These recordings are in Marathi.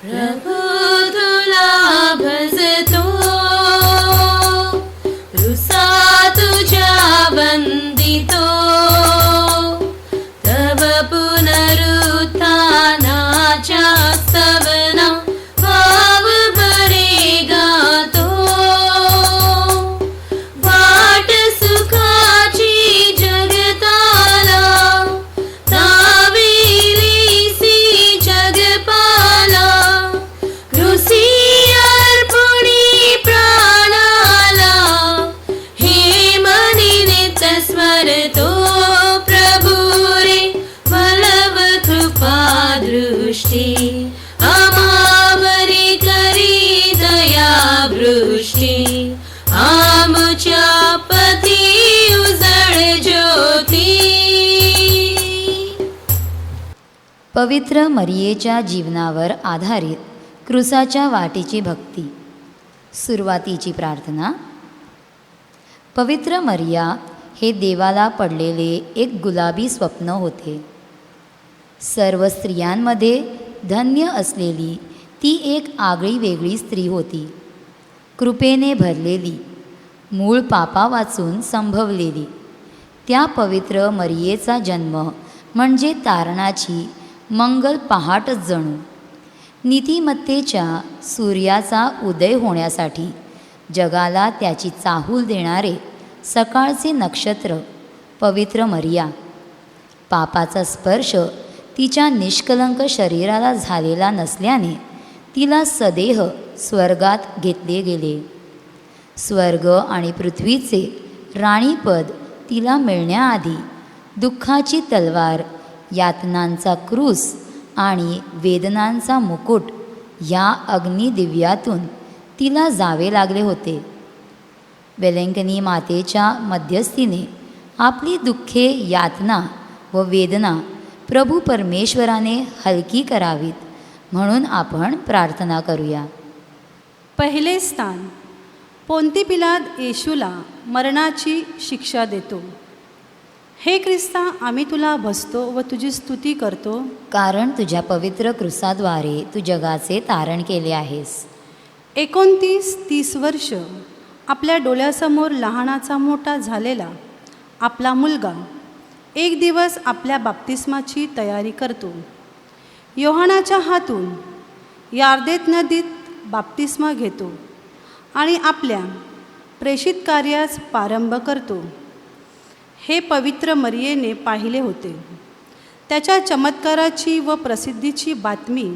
प्रभु तुला भजतो, रुसा तुझ्या वंदितो, तव पुनरुत्थानाच्या स्तवना भाव भरे गातो. वाट सुखाची जगताला, ताविलीसी जगपाला, कृसी अर्पणी प्राणाला, हे मनी नित्य स्मरतो. प्रभु रे वलव कृपा दृष्टी, आमावरी करी दया वृष्टी, आमच्या पथी उजळ ज्योती. पवित्र मरियेच्या जीवनावर आधारित क्रूसाच्या वाटेची भक्ती. सुरुवातीची प्रार्थना. पवित्र मरिया हे देवाला पडलेले एक गुलाबी स्वप्न होते. सर्व स्त्रियांमध्ये धन्य असलेली ती एक आगळी वेगळी स्त्री होती. कृपेने भरलेली, मूळ पापा वाचून संभवलेली. त्या पवित्र मरियेचा जन्म म्हणजे तारणाची मंगल पहाटच जणू. नीतिमत्तेच्या सूर्याचा उदय होण्यासाठी जगाला त्याची चाहूल देणारे सकाळचे नक्षत्र पवित्र मरिया. पापाचा स्पर्श तिच्या निष्कलंक शरीराला झालेला नसल्याने तिला सदेह स्वर्गात घेतले गेले. स्वर्ग आणि पृथ्वीचे राणीपद तिला मिळण्याआधी दुःखाची तलवार, यातनांचा क्रूस आणि वेदनांचा मुकुट या अग्निदिव्यातून तिला जावे लागले होते. वेलेंकनी मातेच्या मध्यस्थीने आपली दुःखे, यातना व वेदना प्रभू परमेश्वराने हलकी करावीत म्हणून आपण प्रार्थना करूया. पहिले स्थान. पोंती पिलात येशूला मरणाची शिक्षा देतो. हे ख्रिस्ता, आम्ही तुला भजतो व तुझी स्तुती करतो, कारण तुझ्या पवित्र क्रूसाद्वारे तू जगाचे तारण केले आहेस. 29-30 वर्ष आपल्या डोळ्यासमोर लहानाचा मोठा झालेला आपला मुलगा एक दिवस आपल्या बाप्तिस्माची तयारी करतो. योहानाच्या हातून यार्देत नदीत बाप्तिस्मा घेतो आणि आपल्या प्रेषित कार्यास प्रारंभ करतो. हे पवित्र मरियेने पाहिले होते. त्याच्या चमत्काराची व प्रसिद्धीची बातमी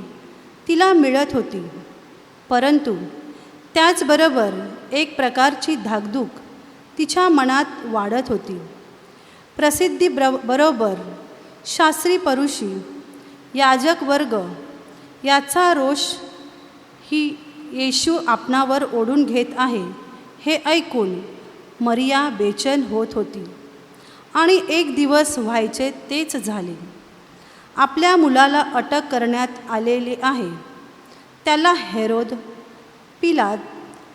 तिला मिळत होती, परंतु त्याचबरोबर एक प्रकारची धाकधूक तिच्या मनात वाढत होती. प्रसिद्धी बरोबर शास्त्री परुषी, याजक वर्ग याचा रोष ही येशू आपणावर ओढून घेत आहे हे ऐकून मरिया बेचैन होत होती. आणि एक दिवस व्हायचे तेच झाले. आपल्या मुलाला अटक करण्यात आलेले आहे. त्याला हेरोद, पिलात,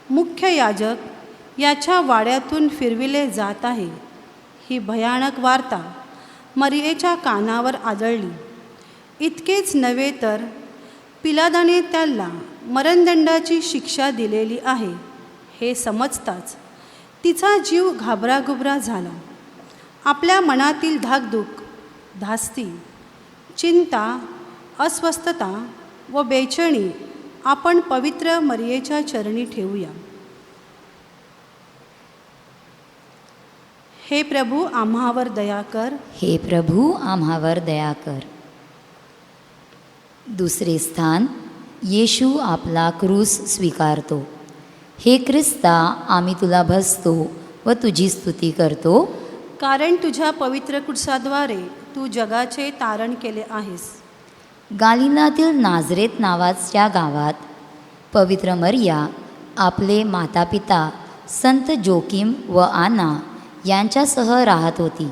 मुख्य याजक याच्या वाड्यातून फिरविले जात आहे. ही भयानक वार्ता मरियेच्या कानावर आदळली. इतकेच नव्हे तर पिलादाने त्याला मरणदंडाची शिक्षा दिलेली आहे हे समजताच तिचा जीव घाबराघुबरा झाला. आपल्या मनातील धाकधूक, धास्ती, चिंता, अस्वस्थता व बेचैनी आपण पवित्र मरियेच्या चरणी ठेवूया. हे प्रभू, आम्हावर दया कर. हे प्रभू, आम्हावर दया कर. दुसरे स्थान. येशू आपला क्रूस स्वीकारतो. हे ख्रिस्ता, आम्ही तुला भजतो व तुझी स्तुती करतो, कारण तुझ्या पवित्र क्रूसाद्वारे तू जगाचे तारण केले आहेस. गालिलातील नाझरेत नावाच्या गावात पवित्र मरिया आपले मातापिता संत जोकीम व आना यांच्यासह राहत होती.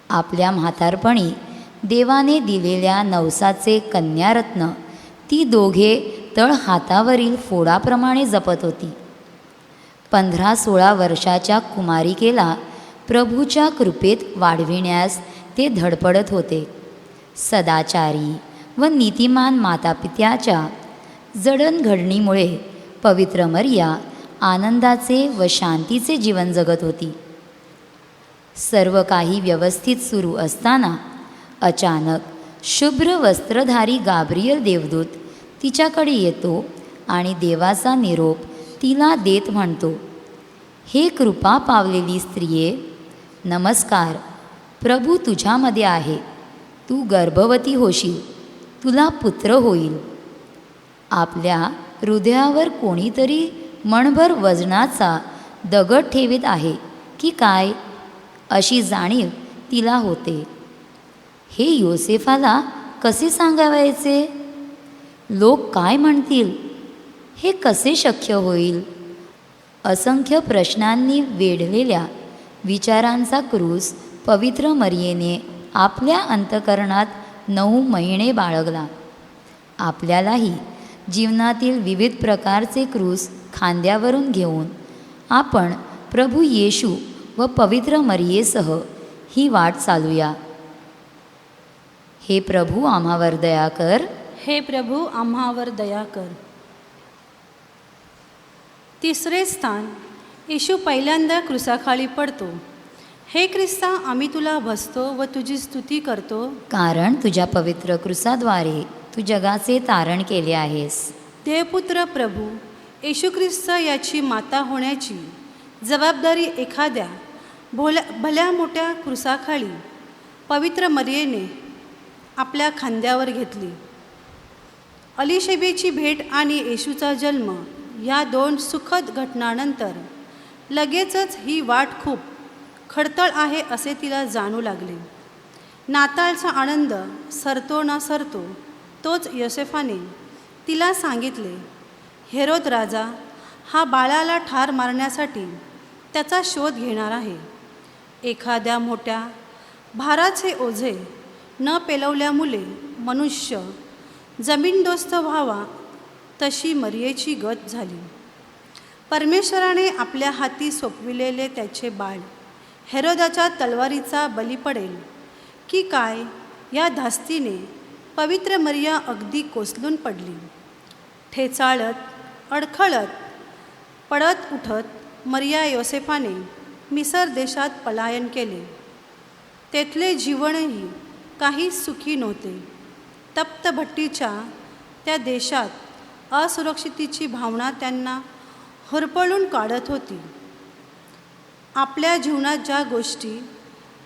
आपल्या म्हातारपणी देवाने दिलेल्या नवसाचे कन्यारत्न ती दोघे तळ हातावरील फोडाप्रमाणे जपत होती. 15-16 वर्षाच्या कुमारिकेला प्रभूच्या कृपेत वाढविण्यास ते धडपडत होते. सदाचारी व नीतिमान मातापित्याच्या जडणघडणीमुळे पवित्र मरिया आनंदाचे व शांतीचे जीवन जगत होती. सर्व काही व्यवस्थित सुरू असताना अचानक शुभ्र वस्त्रधारी गाब्रियल देवदूत तिच्याकडे येतो आणि देवाचा निरोप तिला देत म्हणतो, हे कृपा पावलेली स्त्रिये, नमस्कार, प्रभू तुझ्यामध्ये आहे. तू गर्भवती होशील, तुला पुत्र होईल. आपल्या हृदयावर कोणीतरी मणभर वजनाचा दगड ठेवीत आहे की काय अशी जाणीव तिला होते. हे योसेफाला कसे सांगावायचे? लोक काय म्हणतील? हे कसे शक्य होईल? असंख्य प्रश्नांनी वेढलेल्या विचारांचा क्रूस पवित्र मरियेने आपल्या अंतःकरणात 9 महिने बाळगला. आपल्यालाही जीवनातील विविध प्रकारचे क्रूस खांद्यावरून घेऊन आपण प्रभू येशू व पवित्र मरियेसह ही वाट चालूया. हे प्रभू आम्हावर दया कर. हे प्रभू आम्हावर दया कर. तिसरे स्थान, येशू पहिल्यांदा क्रुसाखाली पडतो. हे ख्रिस्ता, आम्ही तुला भजतो व तुझी स्तुती करतो, कारण तुझ्या पवित्र क्रुसाद्वारे तू जगाचे तारण केले आहेस. देवपुत्र प्रभू येशू ख्रिस्त याची माता होण्याची जबाबदारी एखाद्या भल्या मोठ्या क्रुसाखाली पवित्र मरियेने आपल्या खांद्यावर घेतली. अलिशेबेची भेट आणि येशूचा जन्म या 2 सुखद घटनांनंतर लगेचच ही वाट खूप खडतळ आहे असे तिला जाणू लागले. नाताळचा आनंद सरतो ना सरतो तोच योसेफाने तिला सांगितले, हेरोद राजा हा बाळाला ठार मारण्यासाठी त्याचा शोध घेणार आहे. एखाद्या मोठ्या भाराचे ओझे न पेलवल्यामुळे मनुष्य जमीनदोस्त व्हावा तशी मरियेची गत झाली. परमेश्वराने आपल्या हाती सोपविलेले त्याचे बाळ हेरोदाच्या तलवारीचा बली पडेल की काय या धास्तीने पवित्र मरिया अगदी कोसलून पडली. ठेचाळत, अडखळत, पडत उठत मरिया योसेफाने मिसर देशात पलायन केले. तेथले जीवनही काही सुखी नव्हते. तप्त भट्टीच्या त्या देशात असुरक्षितेची भावना त्यांना होरपळून काढत होती. आपल्या जीवनात ज्या गोष्टी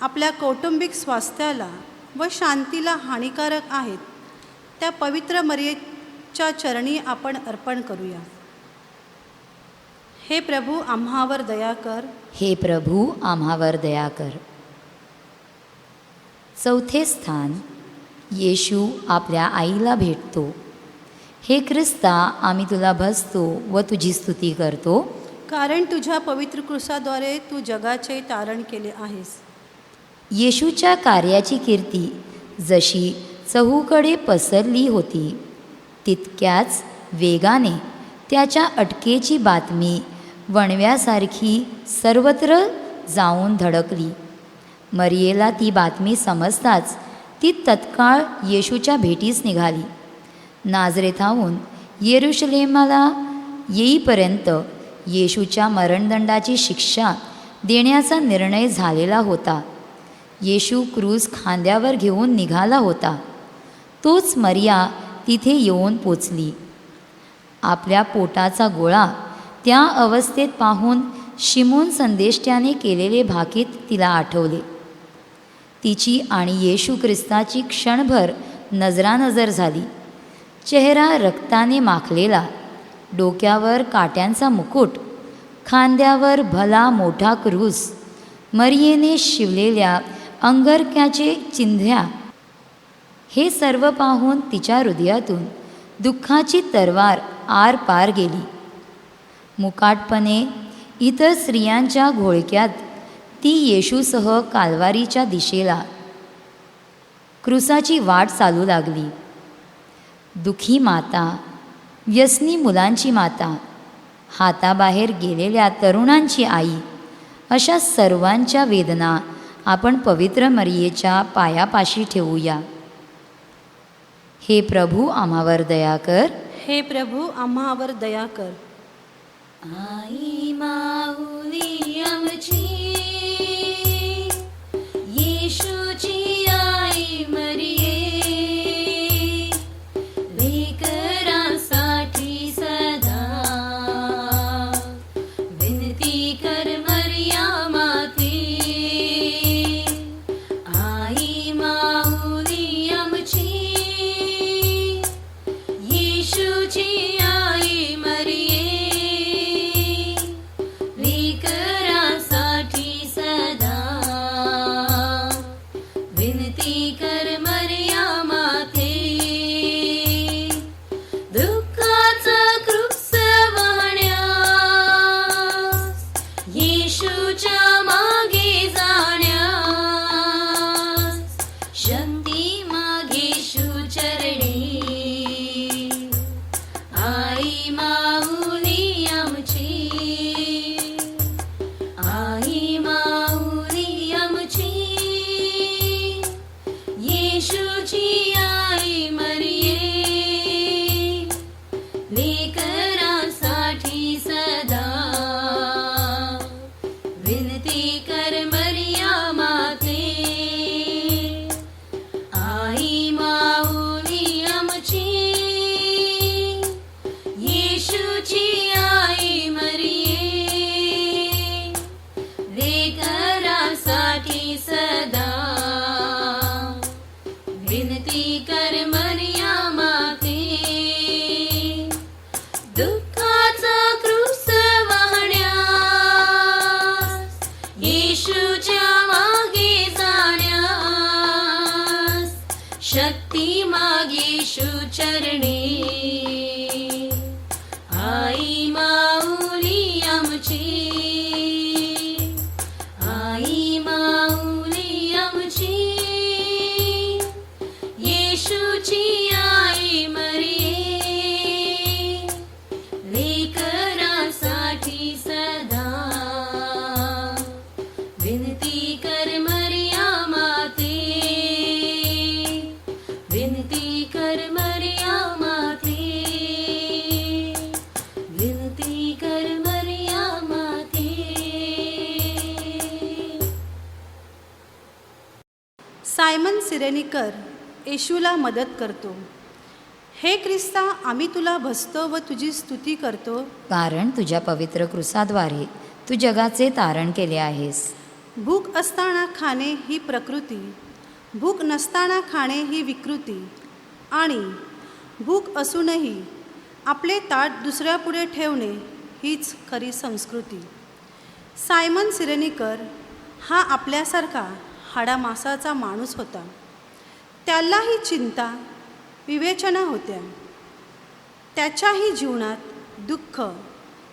आपल्या कौटुंबिक स्वास्थ्याला व शांतीला हानिकारक आहेत त्या पवित्र मरियेच्या चरणी आपण अर्पण करूया. हे प्रभू आम्हावर दया कर. हे प्रभू आम्हावर दया कर. चौथे स्थान, येशू आपल्या आईला भेटतो. हे ख्रिस्ता, आम्ही तुला भजतो व तुझी स्तुती करतो, कारण तुझ्या पवित्र क्रूसाद्वारे तू जगाचे तारण केले आहेस. येशूच्या कार्याची कीर्ती जशी चहूकडे पसरली होती तितक्याच वेगाने त्याच्या अटकेची बातमी वणव्यासारखी सर्वत्र जाऊन धडकली. मरियेला ती बातमी समजताच ती तत्काळ येशूच्या भेटीस निघाली. नाझरेथाहून येरुशलेमाला येईपर्यंत येशूच्या मरणदंडाची शिक्षा देण्याचा निर्णय झालेला होता. येशू क्रूस खांद्यावर घेऊन निघाला होता. तोच मरिया तिथे येऊन पोचली. आपल्या पोटाचा गोळा त्या अवस्थेत पाहून शिमोन संदेष्ट्याने केलेले भाकीत तिला आठवले. तिची आणि येशू ख्रिस्ताची क्षणभर नजरानजर झाली. चेहरा रक्ताने माखलेला, डोक्यावर काट्यांचा मुकुट, खांद्यावर भला मोठा क्रूस, मरियेने शिवलेल्या अंगरक्याचे चिंध्या, हे सर्व पाहून तिच्या हृदयातून दुःखाची तरवार आर पार गेली. मुकाटपणे इतर स्त्रियांच्या घोळक्यात ती येशूसह काल्वारीच्या दिशेला क्रूसाची वाट चालू लागली. दुःखी माता, व्यसनी मुलांची माता, हाताबाहेर गेलेल्या तरुणांची आई, अशा सर्वांच्या वेदना आपण पवित्र मरियेच्या पायापाशी ठेवूया. हे प्रभू आम्हावर दया कर. हे प्रभू आम्हावर दया कर. आई माऊली आमची, येशूची आई मरिये, लेकरांसाठी सदा विनती कर मरिया माते. आई माऊली आमची, येशूची आई मरिये, लेकरांसाठी सदा विनती कर मरिया माते. दुःखाचा क्रूस वाहण्यास, येशूच्या मागे जाण्यास, शक्ती मागे येशू चरणी. आई माऊली आमची, आई माऊली आमची, येशूची आई मरिये, लेकरांसाठी सदा विनती कर मरिया माते. आई माऊली आमची, येशूची आई मरिये, लेकरांसाठी सदा विनती कर मरिया माते. दुःखाचा क्रूस वाहण्यास, येशूच्या मागे जाण्यास, शक्ती मागे येशू चरणी. आई माऊली आमची, आई माऊली आमची, येशूची आई मरिये, लेकरांसाठी सदा विनती कर मरिया माते. विनती कर मरिया माते, विनती कर मरिया माते. सायमन सिरेनिकर येशूला मदत करतो. हे ख्रिस्ता, आम्ही तुला भजतो व तुझी स्तुती करतो, कारण तुझ्या पवित्र क्रूसाद्वारे तू जगाचे तारण केले आहेस. भूक असताना खाणे ही प्रकृती, भूक नसताना खाणे ही विकृती, आणि भूक असूनही आपले ताट दुसऱ्यापुढे ठेवणे हीच खरी संस्कृती. सायमन सिरेनिकर हा आपल्यासारखा हाडामासाचा माणूस होता. त्यालाही चिंता, विवेचना होत्या. त्याच्याही जीवनात दुःख,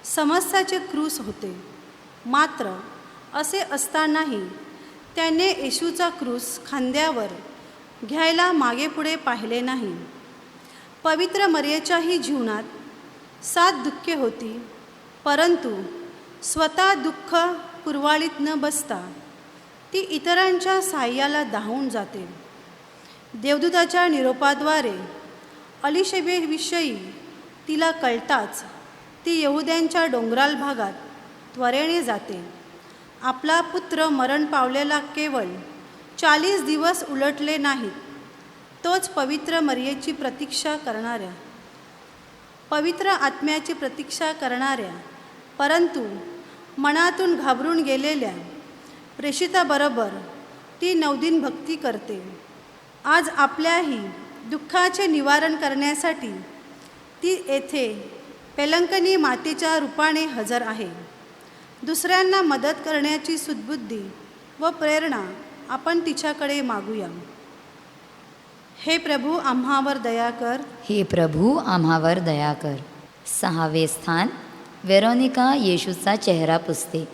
समस्याचे क्रूस होते. मात्र असे असतानाही त्याने येशूचा क्रूस खांद्यावर घ्यायला मागेपुढे पाहिले नाही. पवित्र मरियेच्याही जीवनात 7 दुःखे होती, परंतु स्वतः दुःख कुरवाळीत न बसता ती इतरांच्या साह्याला धावून जाते. देवदूताच्या निरोपाद्वारे अलिशेबेविषयी तिला कळताच ती यहुद्यांच्या डोंगराळ भागात त्वरेने जाते. आपला पुत्र मरण पावलेला केवळ 40 दिवस उलटले नाहीत, तोच पवित्र मरियेची प्रतीक्षा करणाऱ्या, पवित्र आत्म्याची प्रतीक्षा करणाऱ्या, परंतु मनातून घाबरून गेलेल्या प्रेषिताबरोबर ती 9 दिन भक्ती करते. आज आपल्याही दुःखाचे निवारण करण्यासाठी ती येथे पेलंकनी मातेच्या रूपाने हजर आहे. दुसऱ्यांना मदत करण्याची सुदबुद्धी व प्रेरणा आपण तिच्याकडे मागूया. हे प्रभू आम्हावर दया कर. हे प्रभू आम्हावर दया कर. 6वे स्थान, वेरोनिका येशूचा चेहरा पुसते.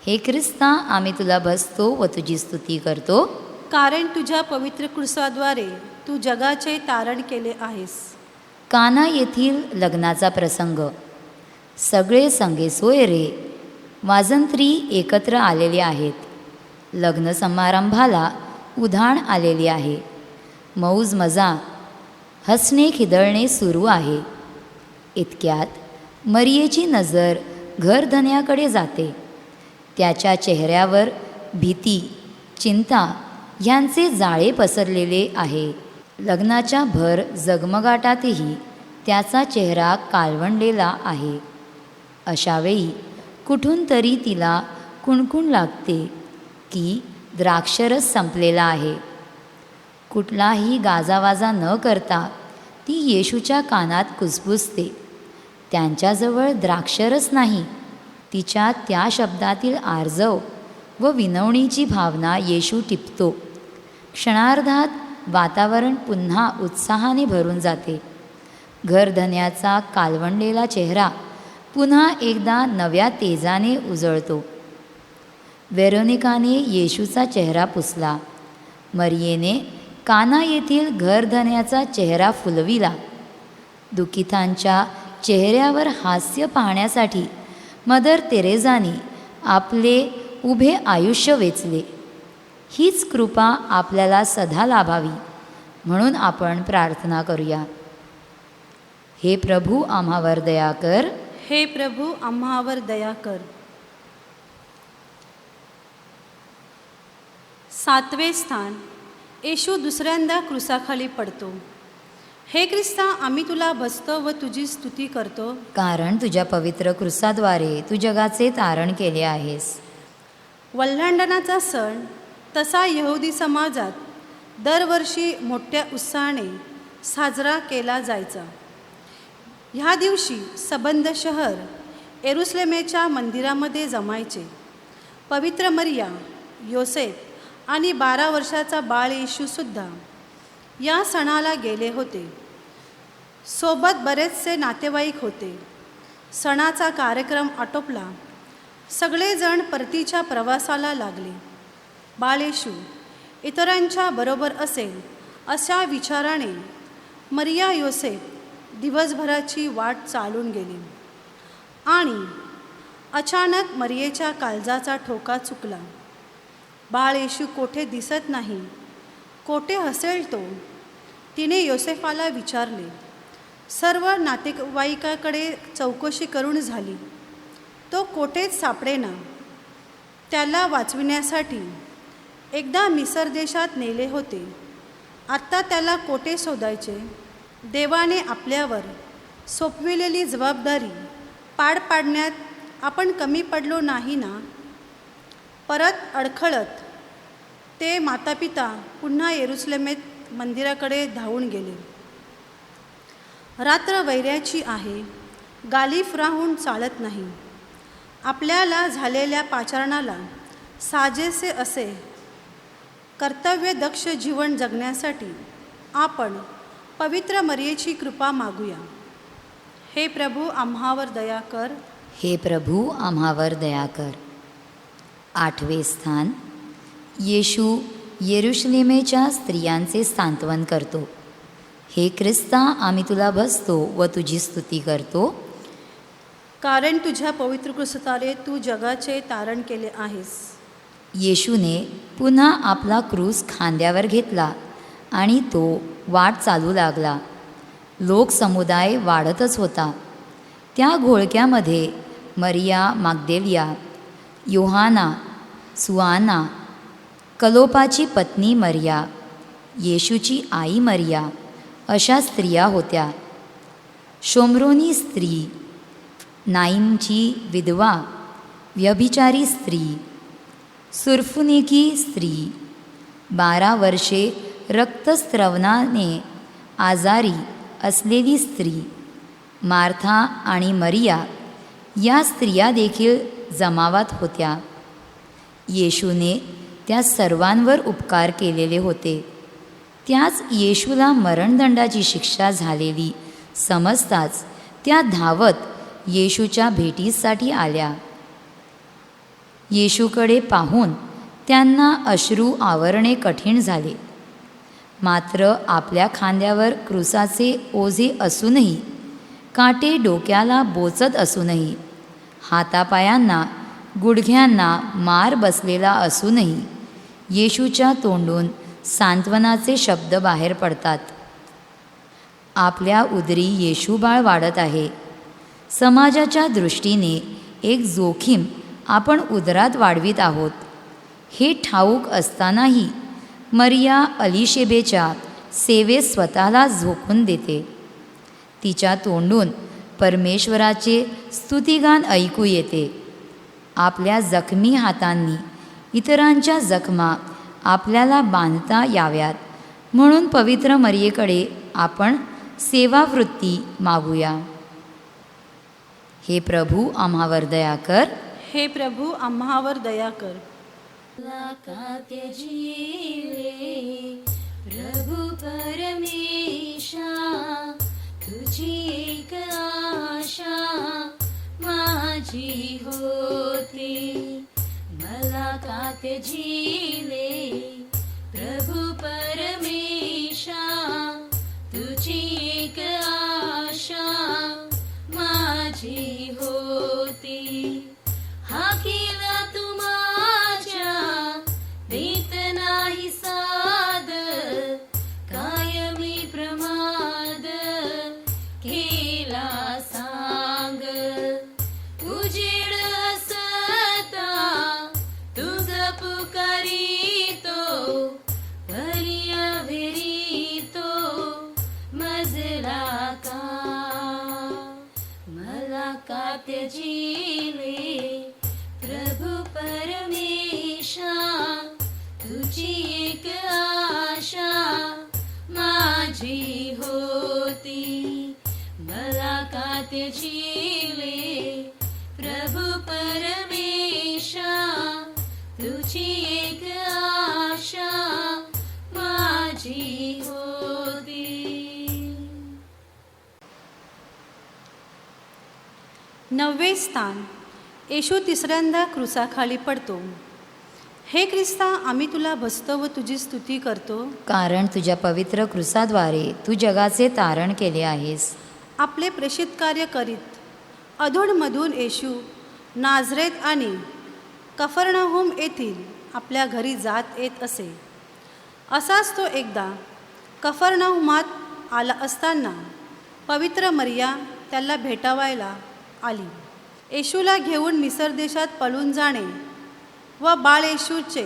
हे ख्रिस्ता, आम्ही तुला भजतो व तुझी स्तुती करतो, कारण तुझ्या पवित्र क्रूसाद्वारे तू जगाचे तारण केले आहेस. काना येथील लग्नाचा प्रसंग. सगळे संगे सोयरे वाजंत्री एकत्र आलेले आहेत. लग्न समारंभाला उधाण आलेली आहे. मौज मजा, हसणे खिदळणे सुरू आहे. इतक्यात मरियेची नजर घरधन्याकडे जाते. त्याच्या चेहऱ्यावर भीती, चिंता ह्यांचे जाळे पसरलेले आहे. लग्नाच्या भर जगमगाटातही त्याचा चेहरा काळवंडलेला आहे. अशावेळी कुठून तरी तिला कुणकुण लागते की द्राक्षरस संपलेला आहे. कुठलाही गाजावाजा न करता ती येशूच्या कानात कुजबुजते. त्यांच्याजवळ द्राक्षरस नाही. तिच्या त्या शब्दातील आर्जव व विनवणीची भावना येशू टिपतो. क्षणार्धात वातावरण पुन्हा उत्साहाने भरून जाते. घरधन्याचा कालवंडलेला चेहरा पुन्हा एकदा नव्या तेजाने उजळतो. वेरोनिकाने येशूचा चेहरा पुसला. मरियेने काना येथील घरधन्याचा चेहरा फुलविला. दुःखितांच्या चेहऱ्यावर हास्य पाहण्यासाठी मदर तेरेसाने आपले उभे आयुष्य वेचले. हीच कृपा आपल्याला सदा लाभावी म्हणून आपण प्रार्थना करूया. हे प्रभू आम्हावर दया कर. हे प्रभू आम्हावर दया कर. 7वे स्थान. येशू दुसऱ्यांदा क्रुसाखाली पडतो. हे ख्रिस्ता, आम्ही तुला भजतो व तुझी स्तुती करतो, कारण तुझ्या पवित्र क्रुसाद्वारे तू जगाचे तारण केले आहेस. वल्हांडणाचा सण तसा यहुदी समाजात दरवर्षी मोठ्या उत्साहाने साजरा केला जायचा. ह्या दिवशी सबंध शहर येरुशलेमेच्या मंदिरामध्ये जमायचे. पवित्र मरिया, योसेफ आणि 12 वर्षाचा बाळ येशूसुद्धा या सणाला गेले होते. सोबत बरेचसे नातेवाईक होते. सणाचा कार्यक्रम आटोपला. सगळेजण परतीच्या प्रवासाला लागले. बाळ येशू इतरांच्या बरोबर असेल अशा विचाराने मरिया योसेफ दिवसभराची वाट चालून गेली आणि अचानक मरियेच्या काळजाचा ठोका चुकला. बाळ येशू कोठे दिसत नाही. कोठे असेल तो? तिने योसेफाला विचारले. सर्व नातेवाईकाकडे चौकशी करून झाली. तो कोठेच सापडेना. त्याला वाचविण्यासाठी एकदा मिसर देशात नेले होते. आत्ता त्याला कोठे शोधायचे? देवाने आपल्यावर सोपविलेली जबाबदारी पार पाडण्यात आपण कमी पडलो नाही ना? परत अडखळत ते मातापिता पुन्हा येरुशलेमेत मंदिराकडे धावून गेले. रात्र वैऱ्याची आहे. गालिफ राहून चालत नाही. आपल्याला झालेल्या पाचारणाला साजेसे असे कर्तव्यदक्ष जीवन जगण्यासाठी आपण पवित्र मरियेची कृपा मागूया. हे प्रभू आम्हावर दया कर. हे प्रभू आम्हावर दया कर. 8वे स्थान. येशू येरुशलेमेच्या स्त्रियांचे सांत्वन करतो. हे ख्रिस्ता, आम्ही तुला भजतो व तुझी स्तुती करतो, कारण तुझ्या पवित्र क्रूसाद्वारे तू जगाचे तारण केले आहेस. येशूने पुन्हा आपला क्रूस खांद्यावर घेतला आणि तो वाट चालू लागला. लोकसमुदाय वाढतच होता. त्या घोळक्यामध्ये मरिया मागदेलिया, योहाना, सुआना, कलोपाची पत्नी मरिया, येशूची आई मरिया अशा स्त्रिया होत्या. शोम्रोनी स्त्री, नाईमची विधवा, व्यभिचारी स्त्री, सुरफुनिकी स्त्री, 12 वर्षे रक्तस्त्रवणाने आजारी असलेली स्त्री, मार्था आणि मरिया या स्त्रिया देखील जमावात होत्या. येशूने त्या सर्वांवर उपकार केलेले होते. त्याच येशूला मरणदंडाची शिक्षा झालेली समजताच त्या धावत येशूच्या भेटीसाठी आल्या. येशूकडे पाहून त्यांना अश्रू आवरणे कठीण झाले. मात्र आपल्या खांद्यावर क्रूसाचे ओझे असूनही, काटे डोक्याला बोचत असूनही, हातापायांना गुडघ्यांना मार बसलेला असूनही येशूच्या तोंडून सांत्वनाचे शब्द बाहेर पडतात. आपल्या उदरी येशू बाळ वाढत आहे. समाजाच्या दृष्टीने एक जोखीम आपण उदरात वाढवित आहोत हे ठाऊक असतानाही मरिया अलिशेबेच्या सेवेत स्वतःला झोकून देते. तिच्या तोंडून परमेश्वराचे स्तुतिगान ऐकू येते. आपल्या जखमी हातांनी इतरांच्या जखमा आपल्याला बांधता याव्यात म्हणून पवित्र मरियेकडे आपण सेवावृत्ती मागूया. हे प्रभू आम्हावर दया कर. हे प्रभू आम्हावर दया कर. मुलाकात जीवे प्रभु परमेशा, तुझी एक आशा माझी होती. मुलाकात जीवे प्रभु परमेशा, तुझी एक आशा माझी होती. हा केला तू माझ्या देत नाही साद, कायमी प्रमाद केला सांग. उजेड असता तुझ पुकारितो, परिया भेरितो मजला का. मला का त्यजिले प्रभु परमेशा, तुझी एक आशा माझी होती. मला का त्यजिले प्रभु परमेशा, तुझी एक आशा माझी होती. नववे स्थान. येशू तिसऱ्यांदा क्रुसाखाली पडतो. हे ख्रिस्ता, आम्ही तुला भजतो व तुझी स्तुती करतो, कारण तुझ्या पवित्र क्रुसाद्वारे तू जगाचे तारण केले आहेस. आपले प्रेषित कार्य करीत अधूनमधून येशू नाझरेत आणि कफरनहूम येथील आपल्या घरी जात येत असे. असाच तो एकदा कफरनहुमात आला असताना पवित्र मरिया त्याला भेटावायला आली. येशूला घेऊन मिसर देशात पळून जाणे व बाळ येशूचे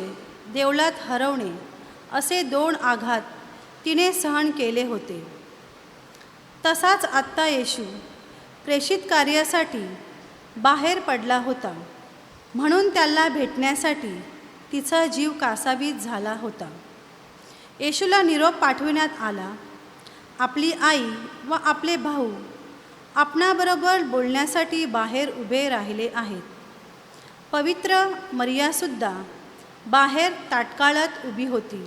देवळात हरवणे असे 2 आघात तिने सहन केले होते. तसाच आत्ता येशू प्रेषित कार्यासाठी बाहेर पडला होता, म्हणून त्याला भेटण्यासाठी तिचा जीव कासावीस झाला होता. येशूला निरोप पाठविण्यात आला. आपली आई व आपले भाऊ आपणाबरोबर बोलण्यासाठी बाहेर उभे राहिले आहेत. पवित्र मरियासुद्धा बाहेर ताटकाळत उभी होती.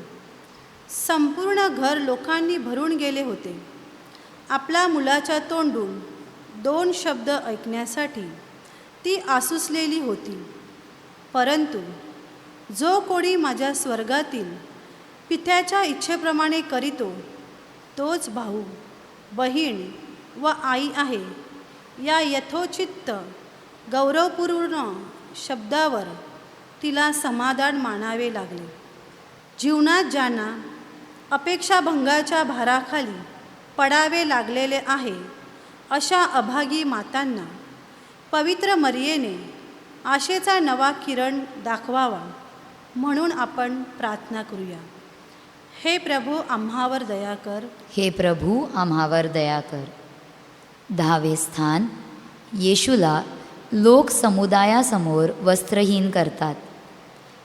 संपूर्ण घर लोकांनी भरून गेले होते. आपल्या मुलाच्या तोंडून 2 शब्द ऐकण्यासाठी ती आसुसलेली होती. परंतु जो कोणी माझ्या स्वर्गातील पित्याच्या इच्छेप्रमाणे करीतो तोच भाऊ, बहीण व आई आहे, या यथोचित गौरवपूर्ण शब्दावर तिला समाधान मानावे लागले. जीवनात ज्यांना अपेक्षाभंगाच्या भाराखाली पडावे लागलेले आहे अशा अभागी मातांना पवित्र मरियेने आशेचा नवा किरण दाखवावा म्हणून आपण प्रार्थना करूया. हे प्रभू आम्हावर दया कर. हे प्रभू आम्हावर दया कर. 10वे स्थान. येशूला लोक समुदायासमोर वस्त्रहीन करतात.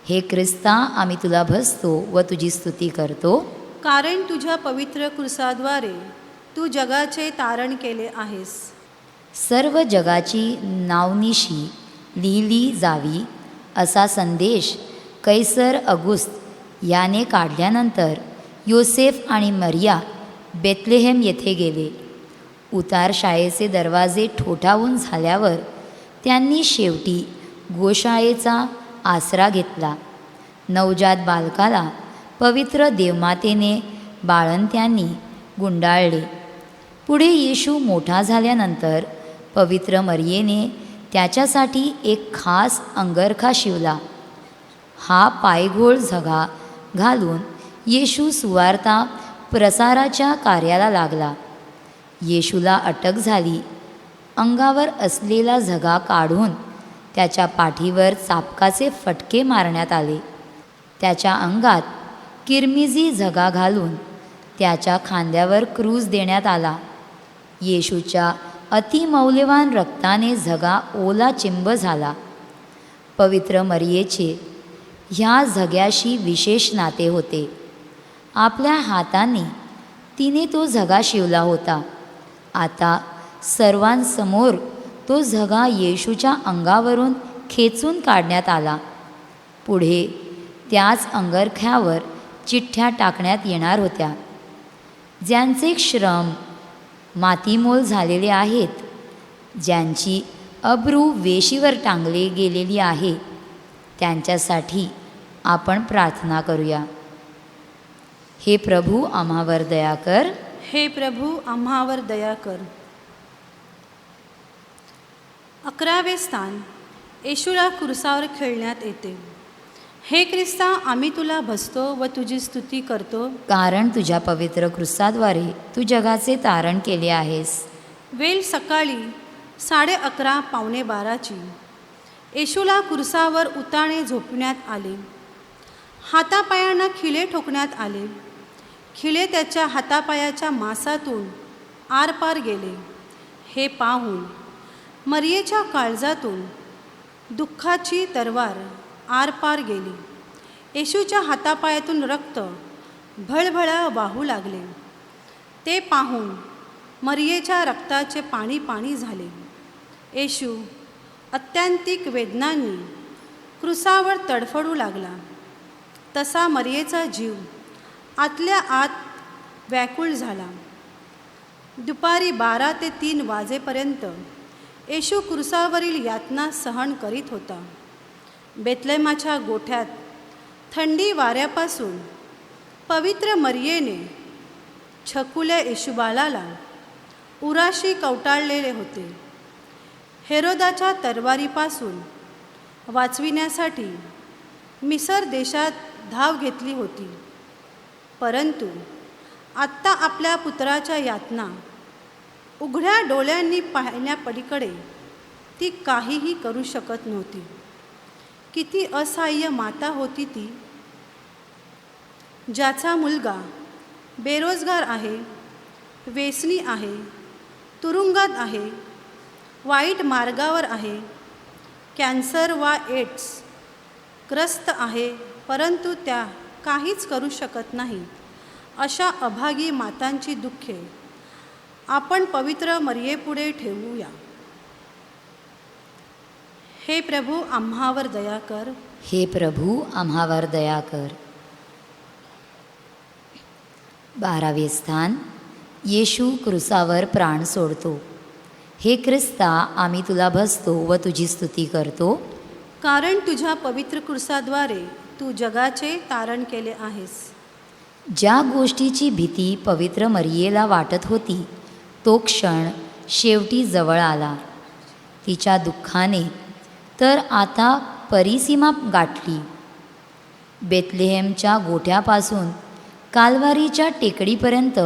हे ख्रिस्ता, आम्ही तुला भजतो व तुझी स्तुती करतो, कारण तुझ्या पवित्र क्रुसाद्वारे तू जगाचे तारण केले आहेस. सर्व जगाची नावनिशी लिहिली जावी असा संदेश कैसर अगुस्त याने काढल्यानंतर योसेफ आणि मरिया बेथलेहेम येथे गेले. उतार शाळेचे दरवाजे ठोठावून झाल्यावर त्यांनी शेवटी गोशाळेचा आसरा घेतला. नवजात बालकाला पवित्र देवमातेने बाळंत्यांनी गुंडाळले. पुढे येशू मोठा झाल्यानंतर पवित्र मरियेने त्याच्यासाठी एक खास अंगरखा शिवला. हा पायघोळ झगा घालून येशू सुवार्ता प्रसाराच्या कार्याला लागला. येशूला अटक झाली अंगावर असलेला झगा काढून त्याच्या पाठीवर चापकाचे फटके मारण्यात आले. त्याच्या अंगात किरमिजी झगा घालून त्याच्या खांद्यावर क्रूज देण्यात आला. येशूच्या अतिमौल्यवान रक्ताने झगा ओला चिंब झाला. पवित्र मरियेचे ह्या झग्याशी विशेष नाते होते. आपल्या हाताने तिने तो झगा शिवला होता. आता सर्वांसमोर तो झगा येशूच्या अंगावरून खेचून काढण्यात आला. पुढे त्याच अंगरख्यावर चिठ्ठ्या टाकण्यात येणार होत्या. ज्यांचे श्रम मातीमोल झालेले आहेत, ज्यांची अब्रू वेशीवर टांगले गेलेली आहे, त्यांच्यासाठी आपण प्रार्थना करूया. हे प्रभू आम्हावर दया कर. हे प्रभू आम्हावर दया कर. 11वे स्थान. येशूला क्रूसावर खेळण्यात येते. हे ख्रिस्ता, आम्ही तुला भजतो व तुझी स्तुती करतो, कारण तुझ्या पवित्र क्रूसाद्वारे तू जगाचे तारण केले आहेस. वेळ सकाळी 11:30 पावणे 12ची. येशूला क्रूसावर उताणे झोपण्यात आले. हातापायांना खिळे ठोकण्यात आले. खिळे त्याच्या हातापायाच्या मांसातून आरपार गेले. हे पाहून मरियेच्या काळजातून दुःखाची तरवार आरपार गेली. येशूच्या हातापायातून रक्त भळभळा वाहू लागले. ते पाहून मरियेच्या रक्ताचे पाणी पाणी झाले. येशू अत्यांतिक वेदनांनी क्रूसावर तडफडू लागला. तसा मरियेचा जीव आतल्या आत व्याकुळ झाला. दुपारी 12 ते 3 वाजेपर्यंत येशू क्रूसावरील यातना सहन करीत होता. बेतलेहमाच्या गोठ्यात थंडी वाऱ्यापासून पवित्र मरियेने छकुल्या येशूबालाला उराशी कवटाळलेले होते. हेरोदाच्या तरवारीपासून वाचविण्यासाठी मिसर देशात धाव घेतली होती. परंतु आत्ता आपल्या पुत्राच्या यातना उघड्या डोळ्यांनी पाहण्यापलीकडे ती काहीही करू शकत नव्हती. किती असहाय्य माता होती ती, ज्याचा मुलगा बेरोजगार आहे, व्यसनी आहे, तुरुंगात आहे, वाईट मार्गावर आहे, कॅन्सर वा एड्स ग्रस्त आहे, परंतु त्या काहीच करू शकत नाही. अशा अभागी मातांची दुःखे आपण पवित्र मरियेपुढे ठेवूया. हे प्रभू आम्हावर दया कर. हे प्रभू आम्हावर दया कर. 12वे स्थान. येशू क्रूसावर प्राण सोडतो. हे ख्रिस्ता, आम्ही तुला भजतो व तुझी स्तुती करतो, कारण तुझ्या पवित्र क्रूसाद्वारे तू जगाचे तारण केले आहेस. ज्या गोष्टीची भीती पवित्र मरियेला वाटत होती, तो क्षण शेवटी जवळ आला. तिच्या दुःखाने तर आता परिसीमा गाठली. बेतलेहेमच्या गोठ्यापासून काल्वारीच्या टेकडीपर्यंत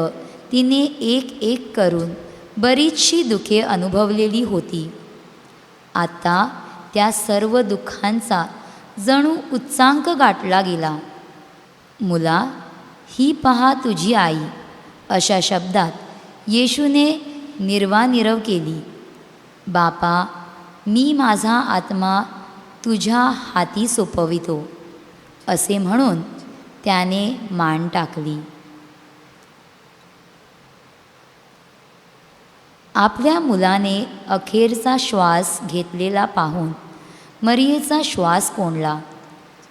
तिने एक एक करून बरीचशी दुःखे अनुभवलेली होती. आता त्या सर्व दुःखांचा जणू उच्चांक गाठला गेला. मुला, ही पहा तुझी आई, अशा शब्दात येशूने निर्वानिरव केली. बापा, मी माझा आत्मा तुझ्या हाती सोपवितो, असे म्हणून त्याने मान टाकली. आपल्या मुलाने अखेरचा श्वास घेतलेला पाहून मरियेचा श्वास कोंडला.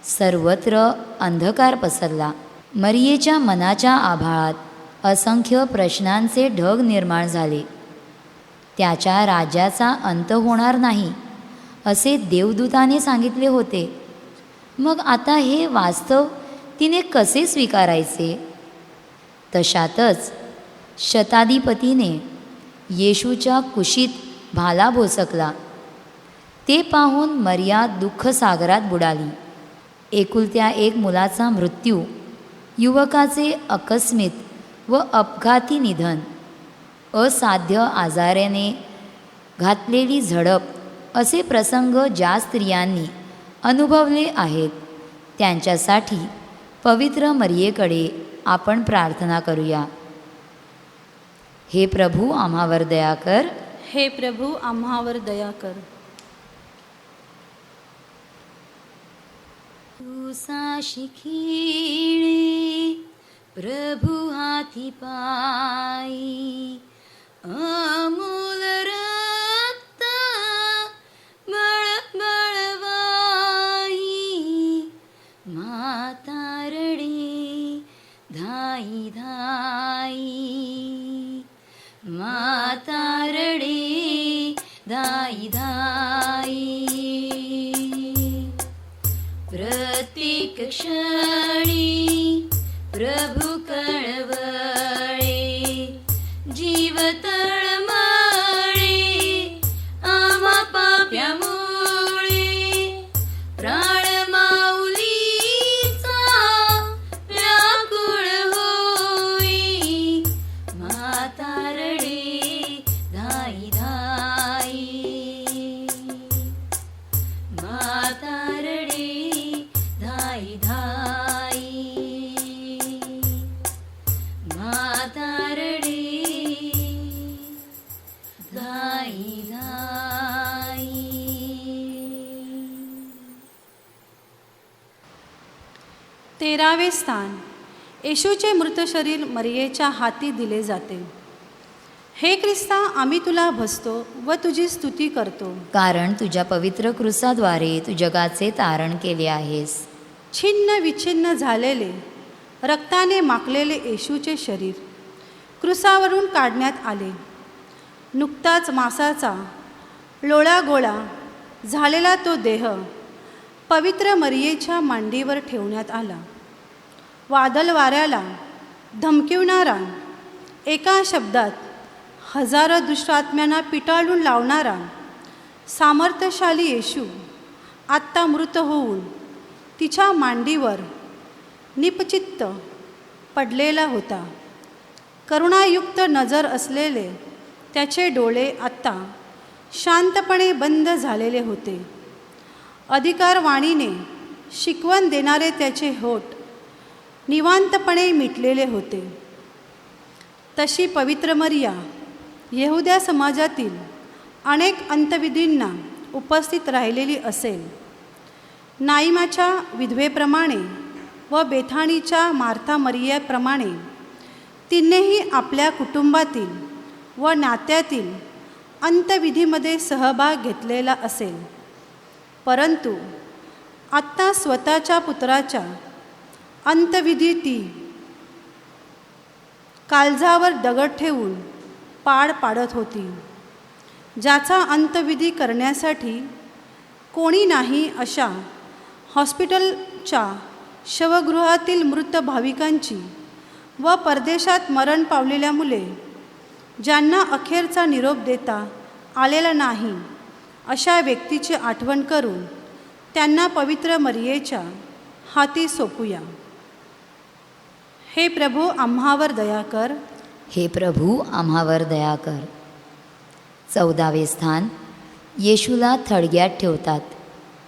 सर्वत्र अंधकार पसरला. मरियेच्या मनाच्या आभाळात असंख्य प्रश्नांचे ढग निर्माण झाले. त्याच्या राज्याचा अंत होणार नाही, असे देवदूताने सांगितले होते. मग आता हे वास्तव तिने कसे स्वीकारायचे? तशातच शताधिपतीने येशूच्या कुशीत भाला भोसकला. ते पाहून मरिया दुःखसागरात बुडाली. एकुलत्या एक मुलाचा मृत्यू, युवकाचे आकस्मिक व अपघाती निधन, असाध्य आजाराने घातलेली झडप असे प्रसंग ज्या स्त्रियांनी अनुभवले आहेत त्यांच्यासाठी पवित्र मरियेकडे आपण प्रार्थना करूया. हे प्रभू आम्हावर दया कर. हे प्रभू आम्हावर दया कर. क्रूसाशी खिळे प्रभु हाती पायी अमूल रक्त बळवाही माता रडे धाई धाई माता रडे धाई धाई प्रत्येक क्षणी प्रभु कळवळे जीव तळमळे आम्हा पाप्यामुळे प्राण माऊलीचा व्याकुळ होई माता रडे धाई धाई माता रडे धाई धाई माता रडे धाई धाई. तेरावे स्थान. येशूचे मृत शरीर मरियेच्या हाती दिले जाते. हे ख्रिस्ता, आम्ही तुला भजतो व तुझी स्तुती करतो, कारण तुझ्या पवित्र क्रूसाद्वारे तू जगाचे तारण केले आहेस. छिन्न विच्छिन्न झालेले, रक्ताने माखलेले येशूचे शरीर क्रूसावरून काढण्यात आले. नुकताच मांसाचा लोळागोळा झालेला तो देह पवित्र मरियेच्या मांडीवर ठेवण्यात आला. वादळ वाऱ्याला धमकिवणारा, एका शब्दात हजारो दुष्टात्म्यांना पिटाळून लावणारा सामर्थ्यशाली येशू आत्ता मृत होऊन तिच्या मांडीवर निपचित्त पडलेला होता. करुणायुक्त नजर असलेले त्याचे डोळे आत्ता शांतपणे बंद झालेले होते. अधिकारवाणीने शिकवण देणारे त्याचे होठ निवांतपणे मिटलेले होते. तशी पवित्र मरिया येहुद्या समाजातील अनेक अंत्यविधींना उपस्थित राहिलेली असेल. नाईमाच्या विधवेप्रमाणे व बेथाणीच्या मार्था मरियाप्रमाणे तिनेही आपल्या कुटुंबातील व नात्यातील अंत्यविधीमध्ये सहभाग घेतलेला असेल. परंतु आत्ता स्वतःच्या पुत्राच्या अंत्यविधी ती काळजावर दगड ठेवून पार पाडत होती. ज्याचा अंत्यविधी करण्यासाठी कोणी नाही अशा हॉस्पिटलच्या शवगृहातील मृत भाविकांची व परदेशात मरण पावलेल्या मुले ज्यांना अखेरचा निरोप देता आलेला नाही अशा व्यक्तीची आठवण करून त्यांना पवित्र मरियेच्या हाती सोपूया. हे प्रभू आम्हावर दया कर. हे प्रभू आम्हावर दया कर. 14वे स्थान. येशूला थडग्यात ठेवतात.